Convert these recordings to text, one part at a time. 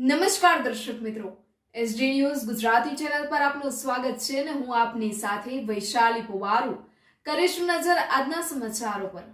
નમસ્કાર દર્શક મિત્રો, એસડી ન્યૂઝ ગુજરાતી ચેનલ પર આપનું સ્વાગત છે અને હું આપની સાથે વૈશાલી પુવારુ કરીશું નજર આજના સમાચારો પર।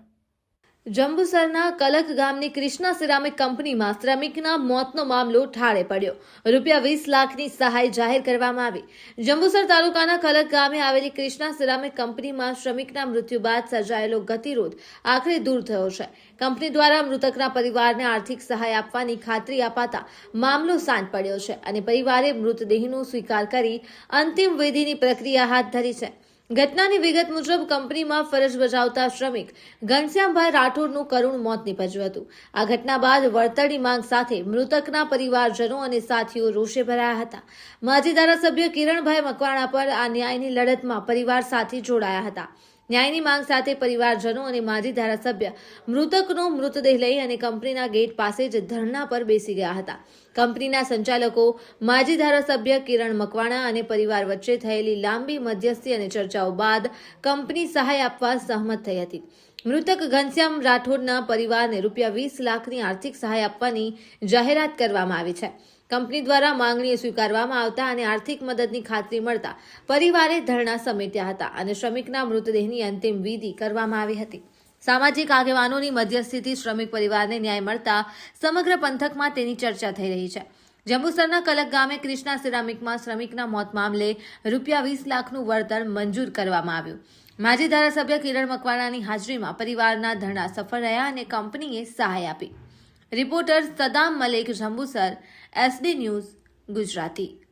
જંબુસરના કલક ગામની ક્રિષ્ના સિરામિક કંપનીમાં શ્રમિકના મોતનો મામલો ઠારે પડ્યો। ₹20 લાખની સહાય જાહેર કરવામાં આવી। જંબુસર તાલુકાના કલક ગામે આવેલી ક્રિષ્ના સિરામિક કંપનીમાં શ્રમિકના મૃત્યુ બાદ સર્જાયેલો ગતિરોધ આખરે દૂર થયો છે। કંપની દ્વારા મૃતકના પરિવારને આર્થિક સહાય આપવાની ખાતરી અપાતા મામલો શાંત પડ્યો છે અને પરિવારે મૃતદેહનો સ્વીકાર કરી અંતિમ વિધિની પ્રક્રિયા હાથ ધરી છે। ઘટનાની વિગત મુજબ કંપનીમાં ફરજ બજાવતા શ્રમિક ઘનશ્યામભાઈ રાઠોડનું કરુણ મોત નીપજ્યું હતું। આ ઘટના બાદ વળતરની માંગ સાથે મૃતકના પરિવારજનો અને સાથીઓ રોષે ભરાયા હતા। માજી ધારાસભ્ય કિરણભાઈ મકવાણા પર આ ન્યાયની લડતમાં પરિવાર સાથે જોડાયા હતા। ન્યાયની માંગ સાથે પરિવારજનો અને માજી ધારાસભ્ય મૃતકનો મૃતદેહ લઈ અને કંપનીના ગેટ પાસે જ ધરણા પર બેસી ગયા હતા। કંપનીના સંચાલકો માજી ધારાસભ્ય કિરણ મકવાણા અને પરિવાર વચ્ચે થયેલી લાંબી મધ્યસ્થી અને ચર્ચાઓ બાદ કંપની સહાય આપવા સહમત થઈ હતી। મૃતક ઘનશ્યામ રાઠોડના પરિવારને ₹20 લાખની આર્થિક સહાય આપવાની જાહેરાત કરવામાં આવી છે। કંપની દ્વારા માંગણીઓ સ્વીકારવામાં આવતા અને આર્થિક મદદની ખાતરી મળતા પરિવારે ધરણા સમેટ્યા હતા અને શ્રમિકના મૃતદેહની અંતિમ વિધિ કરવામાં આવી હતી। સામાજિક આગેવાનોની મધ્યસ્થીથી શ્રમિક પરિવારને ન્યાય મળતા સમગ્ર પંથકમાં તેની ચર્ચા થઈ રહી છે। જંબુસરના કલક ગામે ક્રિષ્ના સિરામિકમાં શ્રમિકના મોત મામલે ₹20 લાખનું વળતર મંજૂર કરવામાં આવ્યું। માજી ધારાસભ્ય કિરણ મકવાણાની હાજરીમાં પરિવારના ધરણા સફળ રહ્યા અને કંપનીએ સહાય આપી। Reporter Saddam Malek, Jambusar, SD news Gujarati.